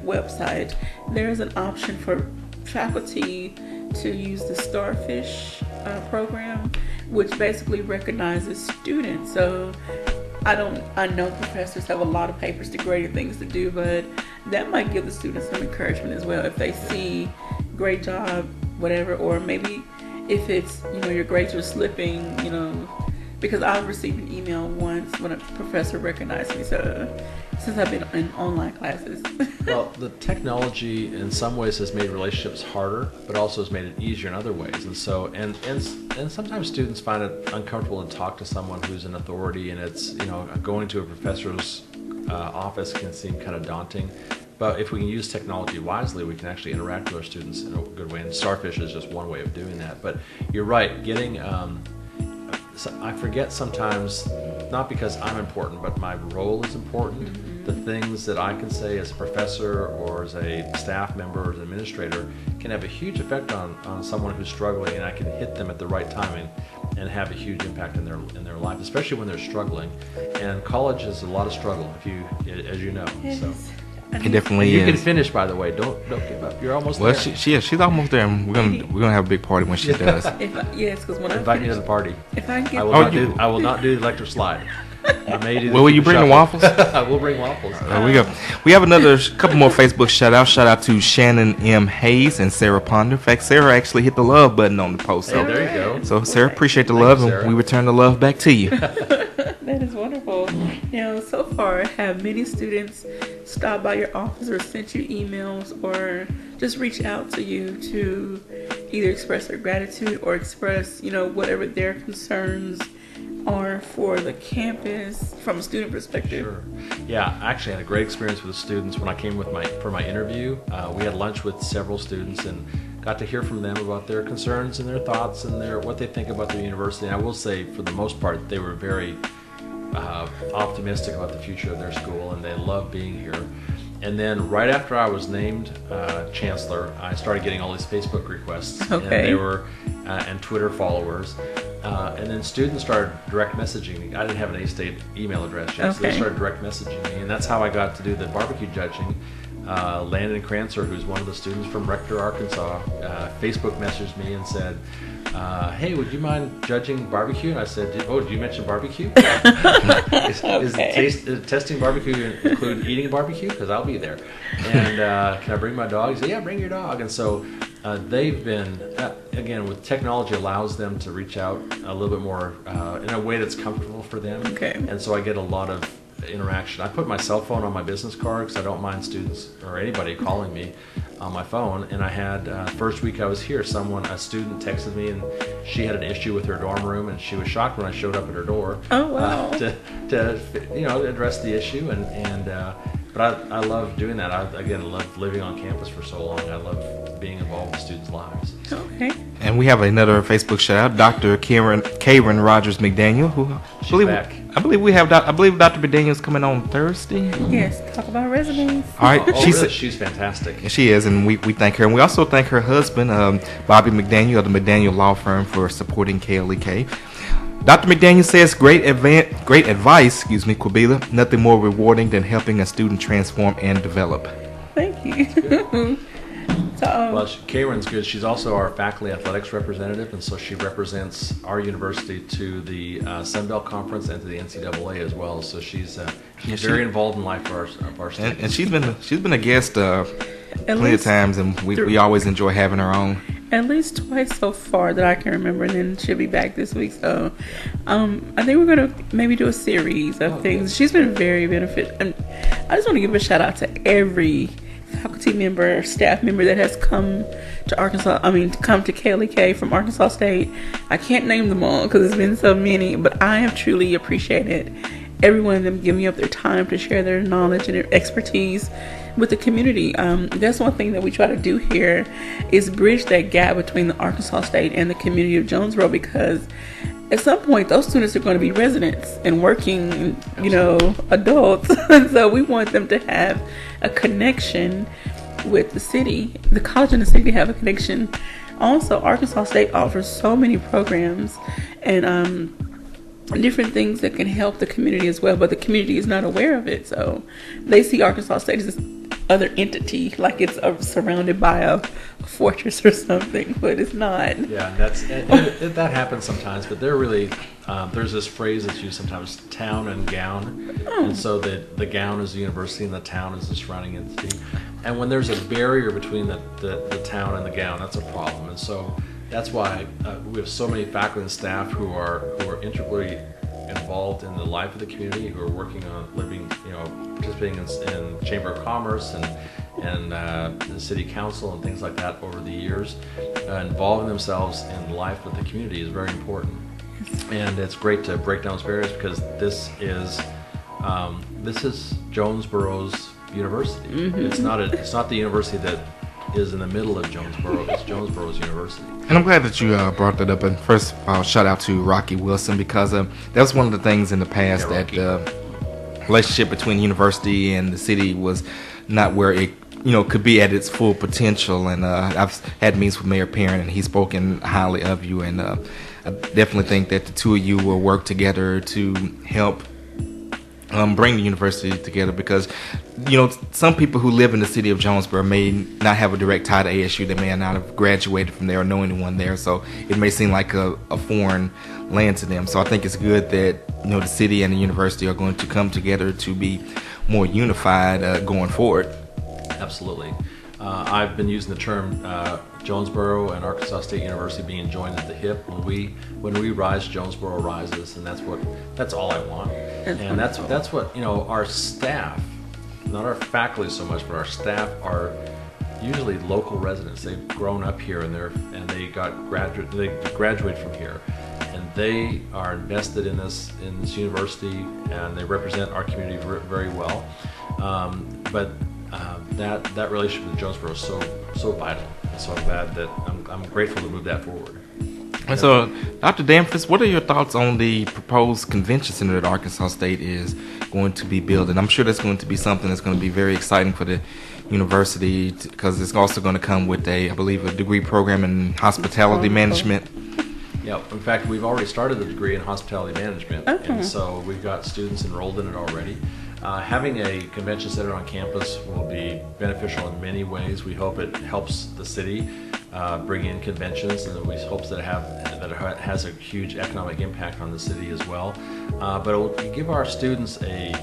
website, there is an option for faculty to use the Starfish program, which basically recognizes students. So I know professors have a lot of papers to grade and things to do, but that might give the students some encouragement as well if they see great job, whatever, or maybe if it's, your grades are slipping, because I received an email once when a professor recognized me, so since I've been in online classes. Well, the technology in some ways has made relationships harder, but also has made it easier in other ways. And so, and sometimes students find it uncomfortable to talk to someone who's an authority, and it's, going to a professor's office can seem kind of daunting. But if we can use technology wisely, we can actually interact with our students in a good way. And Starfish is just one way of doing that. But you're right, getting, I forget sometimes, not because I'm important, but my role is important. Mm-hmm. The things that I can say as a professor or as a staff member or as an administrator can have a huge effect on someone who's struggling, and I can hit them at the right timing and have a huge impact in their life, especially when they're struggling. And college is a lot of struggle, as you know. Yes. So. It definitely you is. can finish, by the way. Don't give up. You're almost well, there. She's almost there, and we're gonna have a big party when she does. Because when invite me to the party. If I get, I will not do the electric slide. I may do. Well, will you bring the waffles? I will bring waffles. There we go. We have another couple more Facebook shout outs. Shout out to Shannon M. Hayes and Sarah Ponder. In fact, Sarah actually hit the love button on the post. So there you go. So Sarah, appreciate the love, and we return the love back to you. That is wonderful. So far, have many students stopped by your office or sent you emails or just reached out to you to either express their gratitude or express, whatever their concerns are for the campus from a student perspective? Sure. Yeah, I actually had a great experience with the students when I came for my interview. We had lunch with several students and got to hear from them about their concerns and their thoughts and what they think about the university. And I will say, for the most part, they were very optimistic about the future of their school, and they love being here. And then right after I was named Chancellor, I started getting all these Facebook requests, and they were and Twitter followers, and then students started direct messaging me. I didn't have an A-State email address yet, so they started direct messaging me, and that's how I got to do the barbecue judging. Landon Crancer, who's one of the students from Rector, Arkansas, Facebook messaged me and said, hey, would you mind judging barbecue? And I said, oh, did you mention barbecue? Is testing barbecue include eating barbecue? Because I'll be there. And can I bring my dog? He said, yeah, bring your dog. And so They've been, again, with technology allows them to reach out a little bit more in a way that's comfortable for them. Okay. And so I get a lot of interaction. I put my cell phone on my business card because I don't mind students or anybody calling me on my phone. And I had, first week I was here, a student texted me and she had an issue with her dorm room and she was shocked when I showed up at her door. Oh, wow. To address the issue. But I love doing that. I love living on campus for so long. I love being involved with students' lives. Okay. And we have another Facebook shout out, Dr. Karen Rogers McDaniel, who She's back. I believe Dr. McDaniel's coming on Thursday. Yes, talk about resumes. All right, she's fantastic. She is, and we thank her, and we also thank her husband, Bobby McDaniel of the McDaniel Law Firm, for supporting KLEK. Dr. McDaniel says, great advice, Quabila. Nothing more rewarding than helping a student transform and develop. Thank you. Well, Karen's good. She's also our faculty athletics representative, and so she represents our university to the Sunbelt Conference and to the NCAA as well. So she's very involved in life of our students. And she's been a guest plenty of times, and we always enjoy having her on. At least twice so far that I can remember, and then she'll be back this week. So I think we're going to maybe do a series of things. Good. She's been very beneficial. And I just want to give a shout out to every faculty member, staff member that has come to come to KLEK from Arkansas State. I can't name them all because there's been so many, but I have truly appreciated every one of them giving up their time to share their knowledge and their expertise with the community. That's one thing that we try to do here is bridge that gap between the Arkansas State and the community of Jonesboro, because at some point those students are going to be residents and working, adults. And so we want them to have a connection with the city, the college and the city have a connection. Also, Arkansas State offers so many programs and different things that can help the community as well, but the community is not aware of it. So they see Arkansas State as this other entity, like it's surrounded by a fortress or something, but it's not. Yeah, that happens sometimes, but they're really there's this phrase that's used sometimes, town and gown, and so the gown is the university and the town is the surrounding entity. And when there's a barrier between the town and the gown, that's a problem. And so that's why we have so many faculty and staff who are integrally involved in the life of the community, who are working on living, participating in Chamber of Commerce and the City Council and things like that over the years. Involving themselves in the life of the community is very important. And it's great to break down those barriers because this is Jonesboro's university. Mm-hmm. It's not the university that is in the middle of Jonesboro. It's Jonesboro's university. And I'm glad that you brought that up. And first, I'll shout out to Rocky Wilson because that was one of the things in the past that relationship between the university and the city was not where it could be at its full potential. And I've had meetings with Mayor Perrin, and he's spoken highly of you. And I definitely think that the two of you will work together to help bring the university together, because some people who live in the city of Jonesboro may not have a direct tie to ASU. They may not have graduated from there or know anyone there, so it may seem like a foreign land to them. So I think it's good that the city and the university are going to come together to be more unified going forward. Absolutely. I've been using the term Jonesboro and Arkansas State University being joined at the hip. When we rise, Jonesboro rises, and that's all I want. And that's what our staff, not our faculty so much, but our staff are usually local residents. They've grown up here and they graduate from here, and they are invested in this university, and they represent our community very well. But that relationship with Jonesboro is so vital, and so I'm glad that I'm grateful to move that forward. And so, Dr. Damphousse, what are your thoughts on the proposed convention center that Arkansas State is going to be building? I'm sure that's going to be something that's going to be very exciting for the university, because it's also going to come with I believe, a degree program in hospitality management. Yeah, in fact, we've already started the degree in hospitality management, and so we've got students enrolled in it already. Having a convention center on campus will be beneficial in many ways. We hope it helps the city bring in conventions, and we hope that it has a huge economic impact on the city as well. But it will give our students a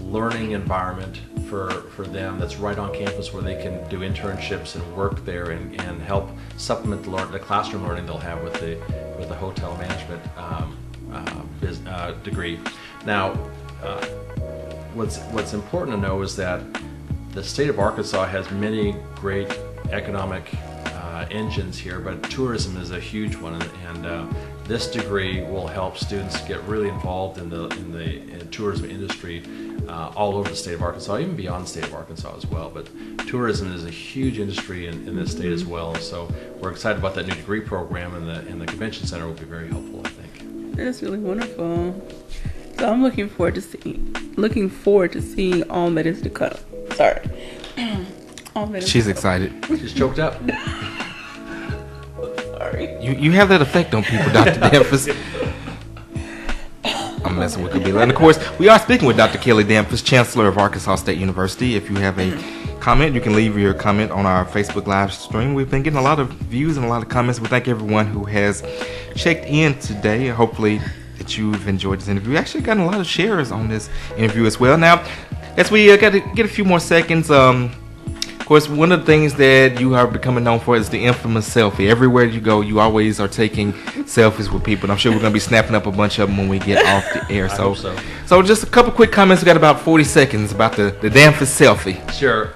learning environment for them that's right on campus where they can do internships and work there and help supplement the classroom learning they'll have with the hotel management degree. Now, what's important to know is that the state of Arkansas has many great economic engines here, but tourism is a huge one, and this degree will help students get really involved in the tourism industry all over the state of Arkansas, even beyond the state of Arkansas as well. But tourism is a huge industry in this state as well, so we're excited about that new degree program, and the convention center will be very helpful, I think. That's really wonderful. So I'm looking forward to seeing all that is to come. Sorry. All that is She's excited. She's choked up. Sorry. You have that effect on people, Dr. Damphousse. I'm messing with Kabila. And of course, we are speaking with Dr. Kelly Damphousse, Chancellor of Arkansas State University. If you have a comment, you can leave your comment on our Facebook live stream. We've been getting a lot of views and a lot of comments. We thank everyone who has checked in today. Hopefully that you've enjoyed this interview. We actually gotten a lot of shares on this interview as well. Now, as we got to get a few more seconds, of course, one of the things that you are becoming known for is the infamous selfie. Everywhere you go, you always are taking selfies with people. And I'm sure we're going to be snapping up a bunch of them when we get off the air. I hope so. So just a couple quick comments. We got about 40 seconds about the Damphousse selfie. Sure.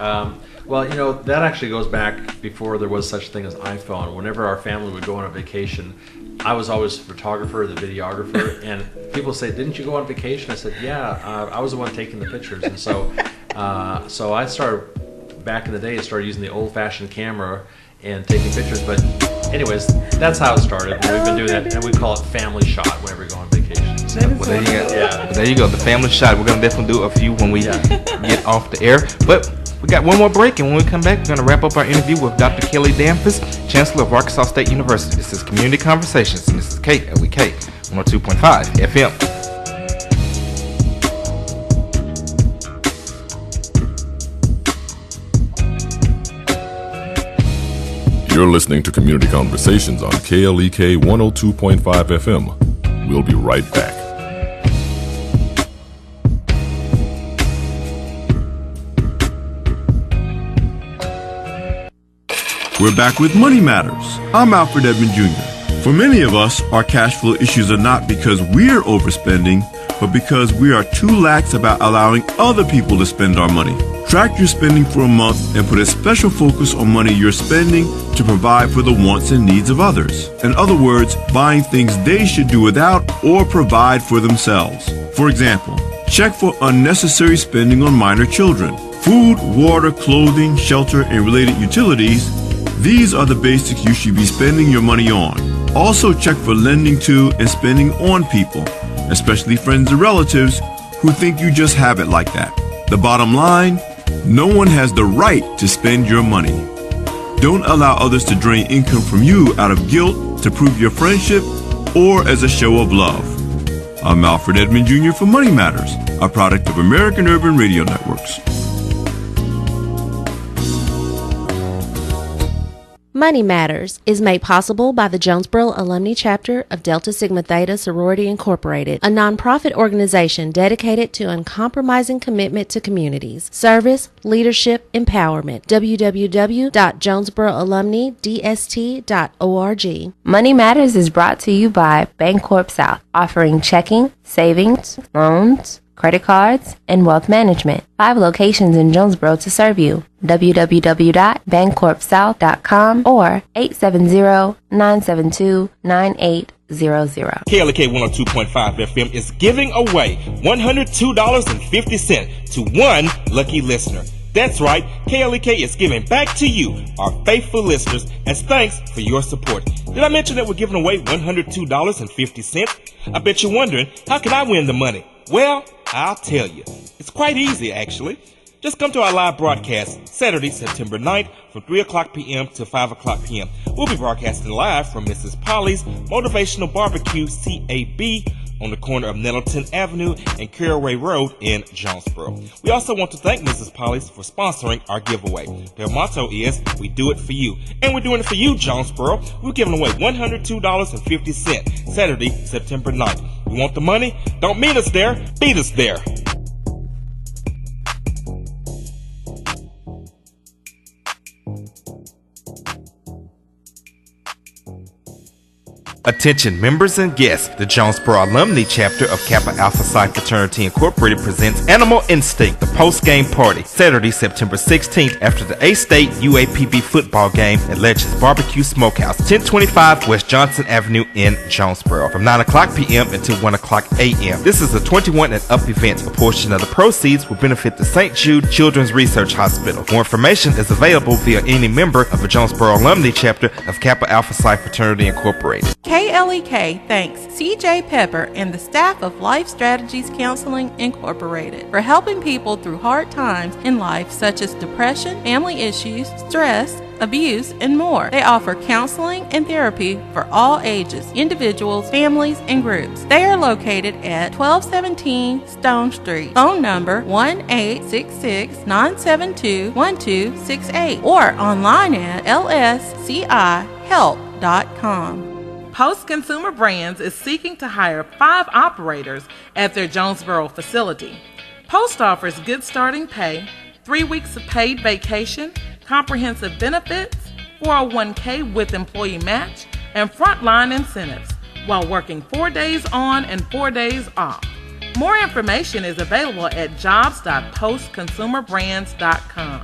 Well, that actually goes back before there was such a thing as iPhone. Whenever our family would go on a vacation, I was always the photographer, the videographer, and people say, "Didn't you go on vacation?" I said, "Yeah, I was the one taking the pictures." And so I started. Back in the day, I started using the old-fashioned camera and taking pictures. But anyways, that's how it started. And we've been doing that, and we call it family shot whenever we go on vacation. So, there you go. Yeah. There you go. The family shot. We're going to definitely do a few when we get off the air. But we got one more break, and when we come back, we're going to wrap up our interview with Dr. Kelly Damphousse, Chancellor of Arkansas State University. This is Community Conversations, and this is KLEK 102.5 FM. You're listening to Community Conversations on KLEK 102.5 FM. We'll be right back. We're back with Money Matters. I'm Alfred Edmond Jr. For many of us, our cash flow issues are not because we're overspending, but because we are too lax about allowing other people to spend our money. Track your spending for a month and put a special focus on money you're spending to provide for the wants and needs of others. In other words, buying things they should do without or provide for themselves. For example, check for unnecessary spending on minor children. Food, water, clothing, shelter, and related utilities. These are the basics you should be spending your money on. Also check for lending to and spending on people, especially friends and relatives who think you just have it like that. The bottom line, no one has the right to spend your money. Don't allow others to drain income from you out of guilt to prove your friendship or as a show of love. I'm Alfred Edmond Jr. for Money Matters, a product of American Urban Radio Networks. Money Matters is made possible by the Jonesboro Alumni Chapter of Delta Sigma Theta Sorority Incorporated, a nonprofit organization dedicated to uncompromising commitment to communities, service, leadership, empowerment. www.jonesboroalumnidst.org. Money Matters is brought to you by Bancorp South, offering checking, savings, loans, credit cards, and wealth management. 5 locations in Jonesboro to serve you. www.bancorpsouth.com or 870-972-9800. KLK 102.5 FM is giving away $102.50 to one lucky listener. That's right, KLEK is giving back to you, our faithful listeners, as thanks for your support. Did I mention that we're giving away $102.50? I bet you're wondering, how can I win the money? Well, I'll tell you. It's quite easy, actually. Just come to our live broadcast Saturday, September 9th from 3 o'clock p.m. to 5 o'clock p.m. We'll be broadcasting live from Mrs. Polly's Motivational Barbecue, CAB, on the corner of Nettleton Avenue and Caraway Road in Jonesboro. We also want to thank Mrs. Polly's for sponsoring our giveaway. Their motto is, we do it for you. And we're doing it for you, Jonesboro. We're giving away $102.50 Saturday, September 9th. You want the money? Don't meet us there, beat us there. Attention members and guests, the Jonesboro Alumni Chapter of Kappa Alpha Psi Fraternity Incorporated presents Animal Instinct, the post-game party, Saturday, September 16th after the A-State UAPB football game at Legends Barbecue Smokehouse, 1025 West Johnson Avenue in Jonesboro, from 9 o'clock p.m. until 1 o'clock a.m. This is a 21 and up event. A portion of the proceeds will benefit the St. Jude Children's Research Hospital. More information is available via any member of the Jonesboro Alumni Chapter of Kappa Alpha Psi Fraternity Incorporated. KLEK thanks CJ Pepper and the staff of Life Strategies Counseling Incorporated for helping people through hard times in life such as depression, family issues, stress, abuse, and more. They offer counseling and therapy for all ages, individuals, families, and groups. They are located at 1217 Stone Street. Phone number 1-866-972-1268 or online at lscihelp.com. Post Consumer Brands is seeking to hire 5 operators at their Jonesboro facility. Post offers good starting pay, 3 weeks of paid vacation, comprehensive benefits, 401k with employee match, and frontline incentives, while working 4 days on and 4 days off. More information is available at jobs.postconsumerbrands.com.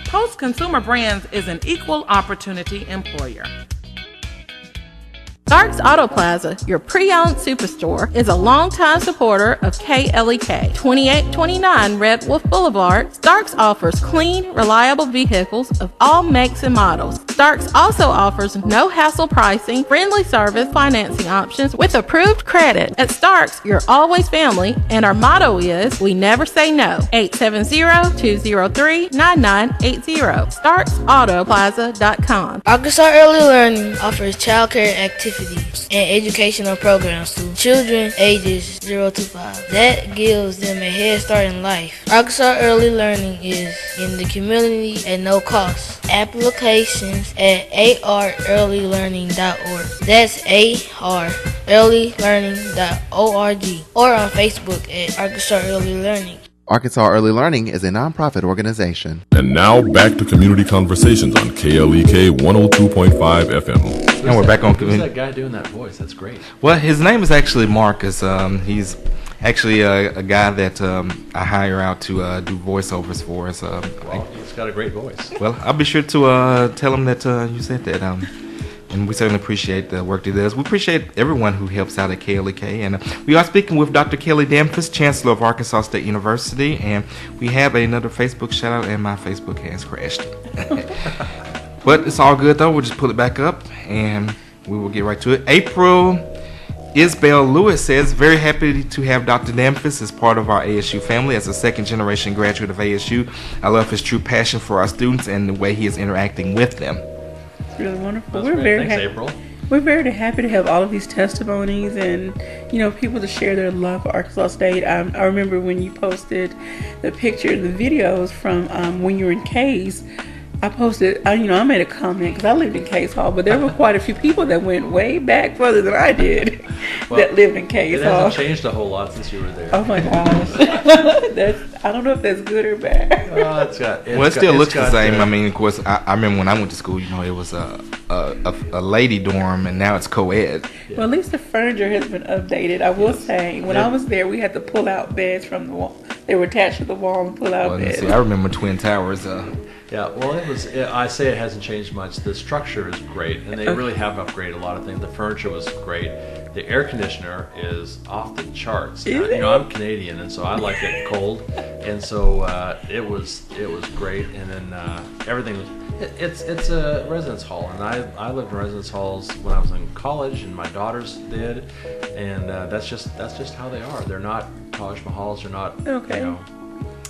Post Consumer Brands is an equal opportunity employer. Starks Auto Plaza, your pre-owned superstore, is a longtime supporter of KLEK. 2829 Red Wolf Boulevard, Starks offers clean, reliable vehicles of all makes and models. Starks also offers no-hassle pricing, friendly service, financing options with approved credit. At Starks, you're always family, and our motto is, we never say no. 870-203-9980. StarksAutoPlaza.com. Arkansas Early Learning offers child care activities and educational programs to children ages 0 to 5. That gives them a head start in life. Arkansas Early Learning is in the community at no cost. Applications at arearlylearning.org. That's arearlylearning.org or on Facebook at Arkansas Early Learning. Arkansas Early Learning is a nonprofit organization. And now back to Community Conversations on KLEK 102.5 FM. And we're back on Who's community. that guy doing that voice? That's great. Well, his name is actually Marcus. He's actually a guy that I hire out to do voiceovers for us. Well, he's got a great voice. Well, I'll be sure to tell him that you said that. And we certainly appreciate the work he does. We appreciate everyone who helps out at KLEK. And we are speaking with Dr. Kelly Damphousse, Chancellor of Arkansas State University. And we have another Facebook shout out, and my Facebook has crashed. But it's all good, though. We'll just pull it back up, and we will get right to it. April Isbell Lewis says, very happy to have Dr. Damphousse as part of our ASU family. As a second-generation graduate of ASU, I love his true passion for our students and the way he is interacting with them. Really wonderful. That's great. Thanks, April. We're very happy to have all of these testimonies and, people to share their love for Arkansas State. I remember when you posted the picture, the videos from when you were in Case. I posted, I made a comment because I lived in Case Hall, but there were quite a few people that went way back further than I did that lived in Case Hall. It hasn't changed a whole lot since you were there. Oh my gosh. I don't know if that's good or bad. It still looks the same. I mean, of course, I remember when I went to school, it was a lady dorm, and now it's co-ed. Well, at least the furniture has been updated. I will say, when I was there, we had to pull out beds from the wall. They were attached to the wall and pull out beds. See, I remember Twin Towers. Yeah, well, I say it hasn't changed much. The structure is great, and they really have upgraded a lot of things. The furniture was great. The air conditioner is off the charts. I'm Canadian, and so I like it cold, and so it was great. And then everything was. It's a residence hall, and I lived in residence halls when I was in college, and my daughters did, and that's just how they are. They're not Taj Mahals. They're not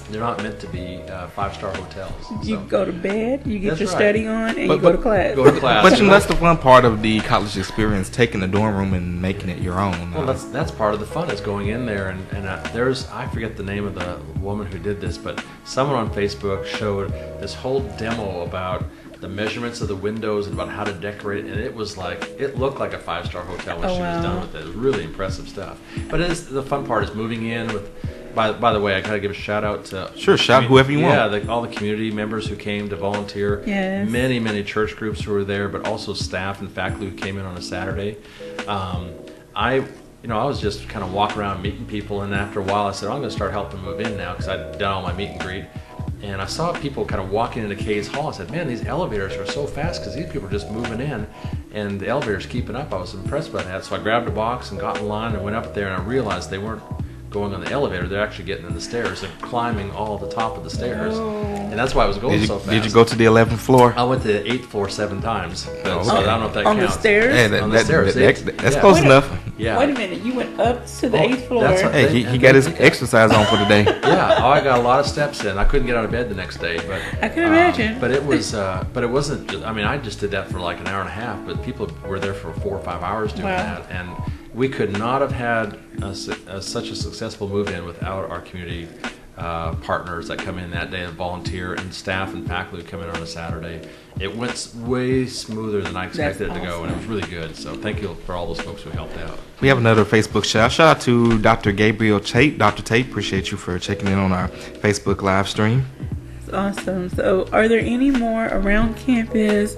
they're not meant to be 5-star hotels. You go to bed, you get your study on, and you go to class. But that's the fun part of the college experience, taking the dorm room and making it your own. Well, that's part of the fun, is going in there. And there's, I forget the name of the woman who did this, but someone on Facebook showed this whole demo about the measurements of the windows and about how to decorate it, and it looked like a 5-star hotel when she was done with it. It was really impressive stuff. But the fun part is moving in with by the way, I gotta give a shout out to shout whoever you want. Yeah, all the community members who came to volunteer. Yes. Many church groups who were there, but also staff and faculty who came in on a Saturday. I was just kind of walking around meeting people, and after a while, I said, I'm going to start helping move in now because I'd done all my meet and greet. And I saw people kind of walking into Kay's Hall. I said, man, these elevators are so fast because these people are just moving in, and the elevator's keeping up. I was impressed by that. So I grabbed a box and got in line and went up there, and I realized they weren't going on the elevator. They're actually getting in the stairs and climbing all the top of the stairs. And that's why it was going so fast. Did you go to the 11th floor? I went to the 8th floor 7 times. So I don't know if that on counts. The stairs? Hey, on the stairs. That's close enough. Yeah. Wait a minute, you went up to the 8th floor. Hey, he got his exercise on for the day. Yeah, I got a lot of steps in. I couldn't get out of bed the next day, but I can imagine. But it wasn't. I mean, I just did that for like an hour and a half, but people were there for 4 or 5 hours doing that, and we could not have had such a successful move-in without our community partners that come in that day and volunteer, and staff and faculty who come in on a Saturday. It went way smoother than I expected it to go, and it was really good. So thank you for all those folks who helped out. We have another Facebook shout. Shout out to Dr. Gabriel Tate. Dr. Tate, appreciate you for checking in on our Facebook live stream. That's awesome. So are there any more around campus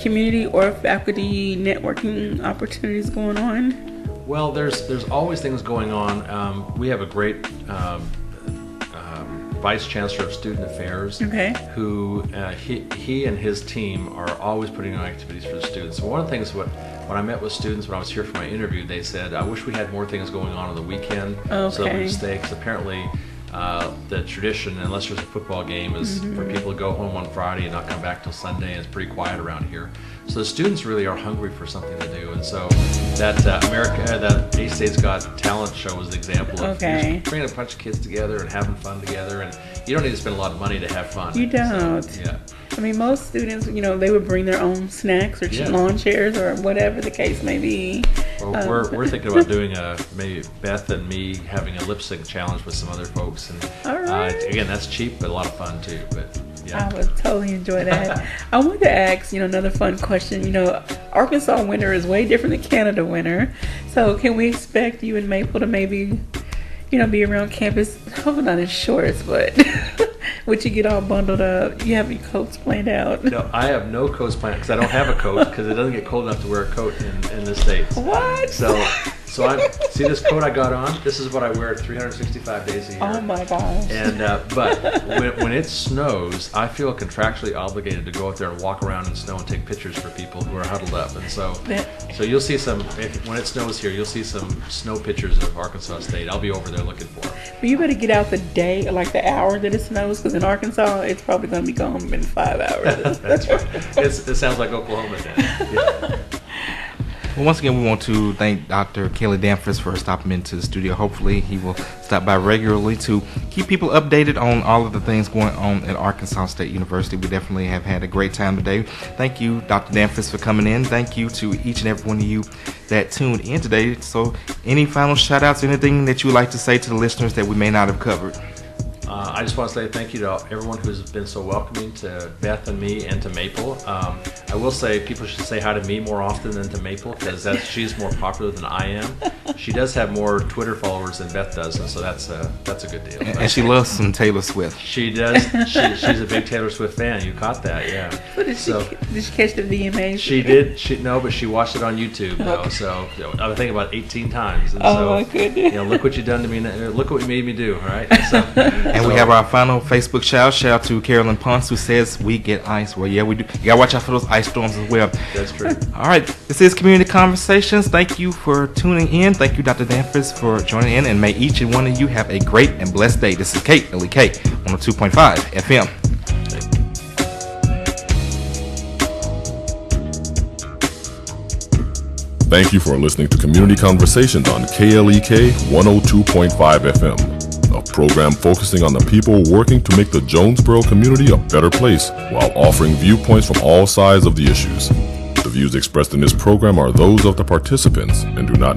community or faculty networking opportunities going on? Well, there's always things going on. We have a great Vice Chancellor of Student Affairs, who he and his team are always putting on activities for the students. So one of the things when I met with students when I was here for my interview, they said, I wish we had more things going on the weekend so that we'd stay, because apparently the tradition, unless there's a football game, is for people to go home on Friday and not come back till Sunday, and it's pretty quiet around here. So the students really are hungry for something to do, and so that that A-State's Got Talent show is the example of just bringing a bunch of kids together and having fun together, and you don't need to spend a lot of money to have fun. You don't. So, yeah. I mean, most students, they would bring their own snacks or lawn chairs or whatever the case may be. Well, we're thinking about doing maybe Beth and me having a lip sync challenge with some other folks, and again, that's cheap but a lot of fun too. But yeah, I would totally enjoy that. I wanted to ask, another fun question. Arkansas winter is way different than Canada winter, so can we expect you and Maple to maybe, be around campus? Hopefully not in shorts, but. Would you get all bundled up? You have your coats planned out? No, I have no coats planned because I don't have a coat because it doesn't get cold enough to wear a coat in the States. What? So I see this coat I got on. This is what I wear 365 days a year. Oh my gosh! And but when it snows, I feel contractually obligated to go out there and walk around in the snow and take pictures for people who are huddled up. And so you'll see when it snows here, you'll see some snow pictures of Arkansas State. I'll be over there looking for them. But you better get out the day, like the hour that it snows, because in Arkansas, it's probably going to be gone in 5 hours. That's right. It sounds like Oklahoma then. Yeah. Well, once again, we want to thank Dr. Kelly Damphousse for stopping into the studio. Hopefully, he will stop by regularly to keep people updated on all of the things going on at Arkansas State University. We definitely have had a great time today. Thank you, Dr. Damphousse, for coming in. Thank you to each and every one of you that tuned in today. So, any final shout-outs, anything that you would like to say to the listeners that we may not have covered? I just want to say thank you to everyone who's been so welcoming to Beth and me and to Maple. I will say people should say hi to me more often than to Maple because she's more popular than I am. She does have more Twitter followers than Beth does, and so that's a good deal. And she loves some Taylor Swift. She does. She's a big Taylor Swift fan. You caught that, yeah. But did she catch the VMAs? She did. But she watched it on YouTube though. Okay. So I think about 18 times. And my goodness! Look what you done to me. Look what you made me do. All right. And we have our final Facebook shout out to Carolyn Ponce, who says we get ice. Well, yeah, we do. You gotta watch out for those ice storms as well. That's true. All right, this is Community Conversations. Thank you for tuning in. Thank you, Dr. Damphousse, for joining in, and may each and one of you have a great and blessed day. This is KLEK 102.5 FM. Thank you for listening to Community Conversations on KLEK 102.5 FM, a program focusing on the people working to make the Jonesboro community a better place while offering viewpoints from all sides of the issues. The views expressed in this program are those of the participants and do not